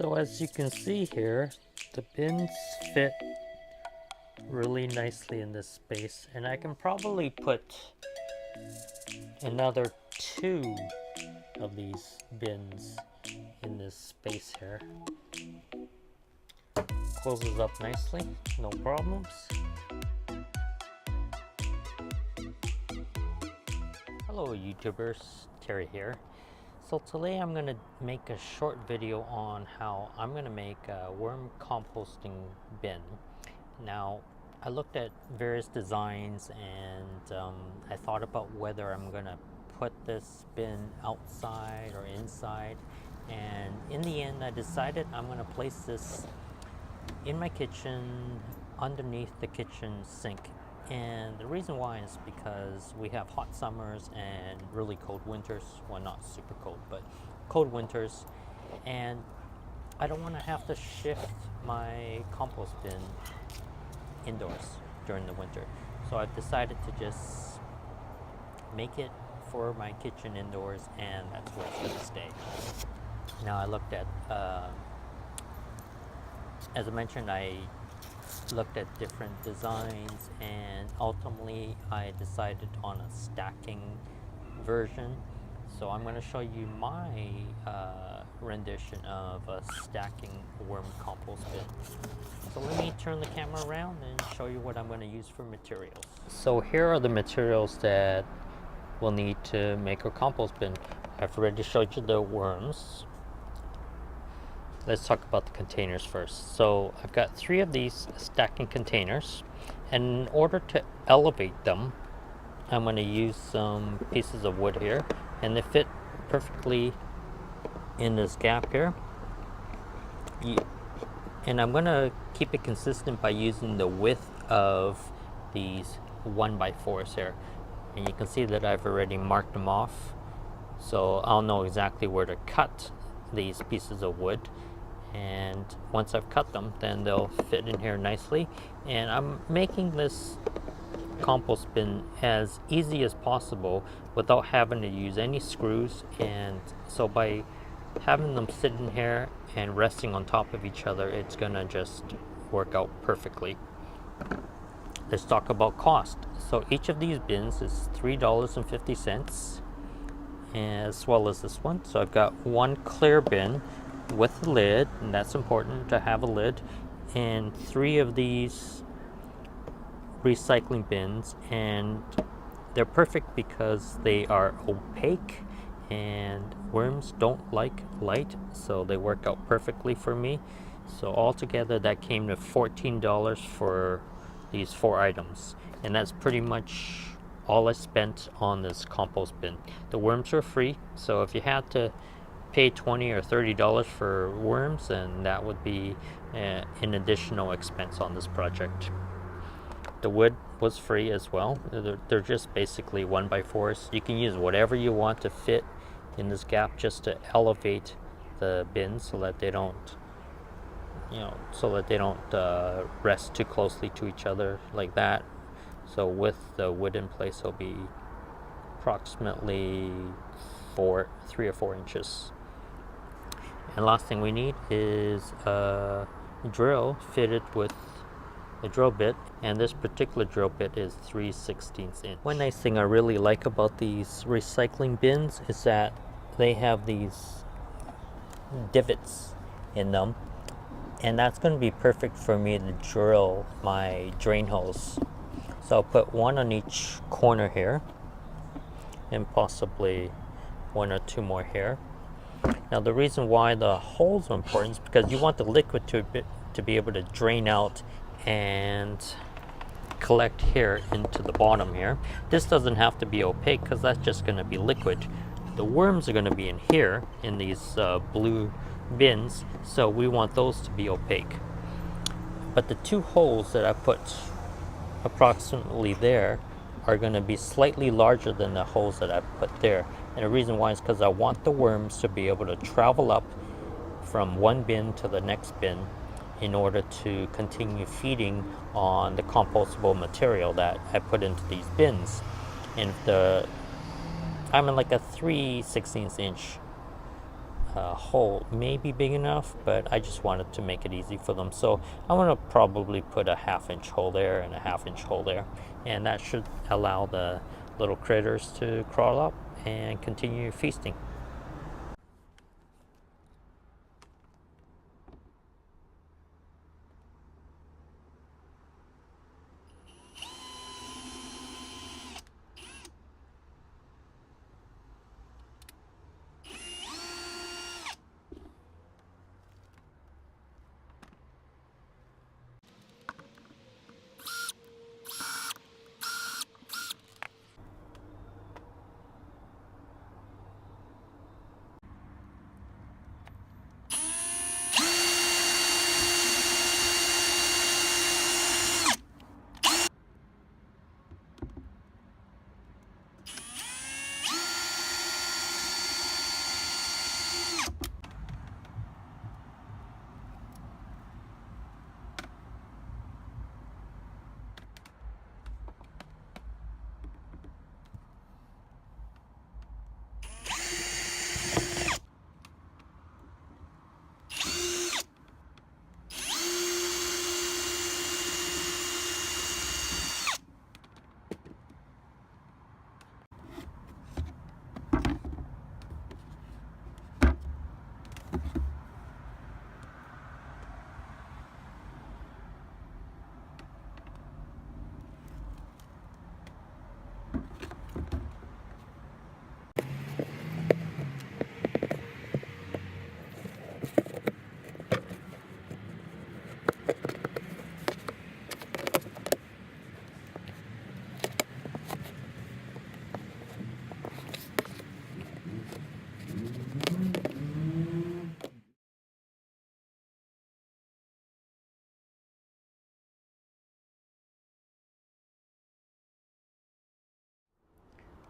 So as you can see here, the bins fit really nicely in this space, and I can probably put another 2 of these bins in this space here. Closes up nicely, no problems. Hello YouTubers, Terry here. So today I'm going to make a short video on how I'm going to make a worm composting bin. Now I looked at various designs and I thought about whether I'm going to put this bin outside or inside, and in the end I decided I'm going to place this in my kitchen underneath the kitchen sink. And the reason why is because we have hot summers and really cold winters. Well, not super cold, but cold winters, and I don't want to have to shift my compost bin indoors during the winter. So I've decided to just make it for my kitchen indoors, and that's where it's going to stay. Now I looked at, as I mentioned, I looked at different designs, and ultimately I decided on a stacking version. So I'm going to show you my rendition of a stacking worm compost bin. So let me turn the camera around and show you what I'm going to use for materials. So here are the materials that we'll need to make a compost bin. I've already showed you the worms. Let's talk about the containers first. So I've got 3 of these stacking containers, and in order to elevate them, I'm going to use some pieces of wood here, and they fit perfectly in this gap here. And I'm going to keep it consistent by using the width of these 1x4s here. And you can see that I've already marked them off, so I'll know exactly where to cut these pieces of wood. And once I've cut them, then they'll fit in here nicely. And I'm making this compost bin as easy as possible without having to use any screws. And so by having them sit in here and resting on top of each other, it's gonna just work out perfectly. Let's talk about cost. So each of these bins is $3.50, as well as this one. So I've got one clear bin with a lid, and that's important to have a lid, and 3 of these recycling bins, and they're perfect because they are opaque, and worms don't like light, so they work out perfectly for me. So altogether that came to $14 for these 4 items, and that's pretty much all I spent on this compost bin. The worms are free, so if you had to pay $20 or $30 for worms, and that would be an additional expense on this project. The wood was free as well. They're just basically 1x4s. You can use whatever you want to fit in this gap just to elevate the bins so that they don't, rest too closely to each other like that. So with the wood in place, it'll be approximately 3 or 4 inches. And last thing we need is a drill fitted with a drill bit, and this particular drill bit is 3/16 inch. One nice thing I really like about these recycling bins is that they have these divots in them, and that's going to be perfect for me to drill my drain holes. So I'll put 1 on each corner here, and possibly 1 or 2 more here. Now the reason why the holes are important is because you want the liquid to be able to drain out and collect here into the bottom here. This doesn't have to be opaque because that's just going to be liquid. The worms are going to be in here in these blue bins, so we want those to be opaque. But the 2 holes that I put approximately there are going to be slightly larger than the holes that I put there. And the reason why is because I want the worms to be able to travel up from one bin to the next bin in order to continue feeding on the compostable material that I put into these bins. And I'm in like a 3/16 inch hole may be big enough, but I just wanted to make it easy for them. So I want to probably put a 1/2 inch hole there and a 1/2 inch hole there, and that should allow the little critters to crawl up and continue feasting.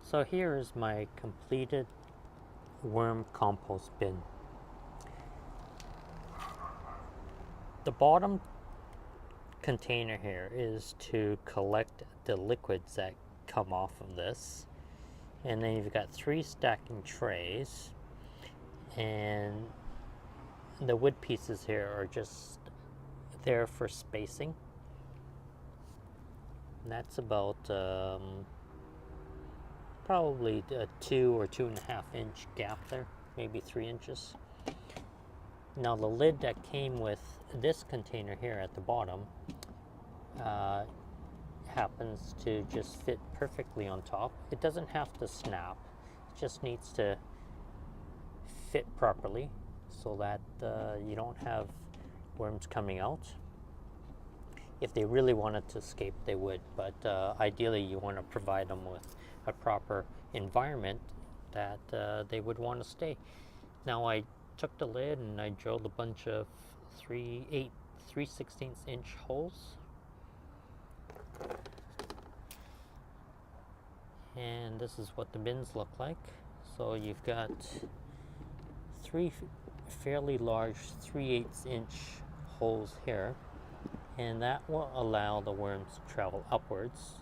So here is my completed worm compost bin. The bottom container here is to collect the liquids that come off of this. And then you've got 3 stacking trays, and the wood pieces here are just there for spacing. And that's about probably a 2 or 2.5 inch gap there, maybe 3 inches. Now the lid that came with this container here at the bottom happens to just fit perfectly on top. It doesn't have to snap, it just needs to fit properly so that you don't have worms coming out. If they really wanted to escape, they would, but ideally you want to provide them with a proper environment that they would want to stay. Now I took the lid and I drilled a bunch of 3/16 inch holes, and this is what the bins look like. So you've got 3 fairly large 3/8 inch holes here, and that will allow the worms to travel upwards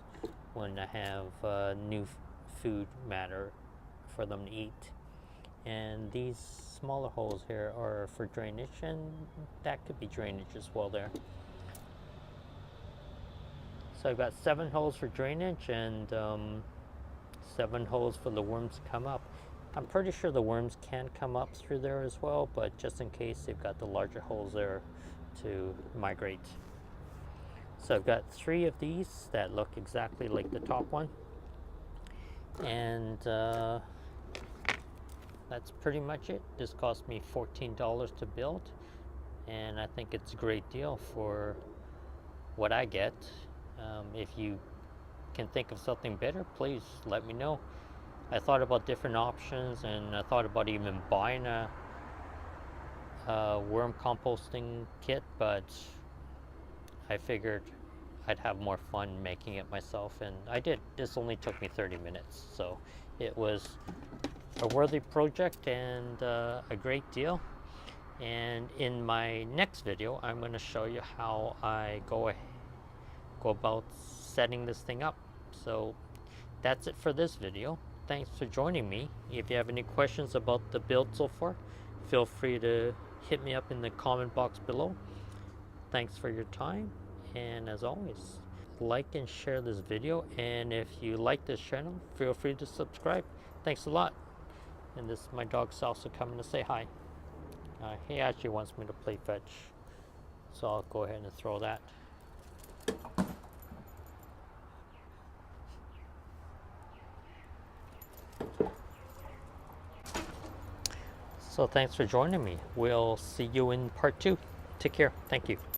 when I have new food matter for them to eat. And these smaller holes here are for drainage, and that could be drainage as well there. So I've got 7 holes for drainage and 7 holes for the worms to come up. I'm pretty sure the worms can come up through there as well, but just in case, they've got the larger holes there to migrate. So I've got 3 of these that look exactly like the top one, and that's pretty much it. This cost me $14 to build, and I think it's a great deal for what I get. If you can think of something better, please let me know. I thought about different options, and I thought about even buying a worm composting kit, but I figured I'd have more fun making it myself, and I did. This only took me 30 minutes, so it was a worthy project and a great deal. And in my next video, I'm going to show you how I go about setting this thing up. So that's it for this video. Thanks for joining me. If you have any questions about the build so far, feel free to hit me up in the comment box below. Thanks for your time, and as always, like and share this video, and if you like this channel, feel free to subscribe. Thanks a lot. And this is my dog Salsa coming to say hi. He actually wants me to play fetch, so I'll go ahead and throw that. So thanks for joining me. We'll see you in part 2. Take care. Thank you.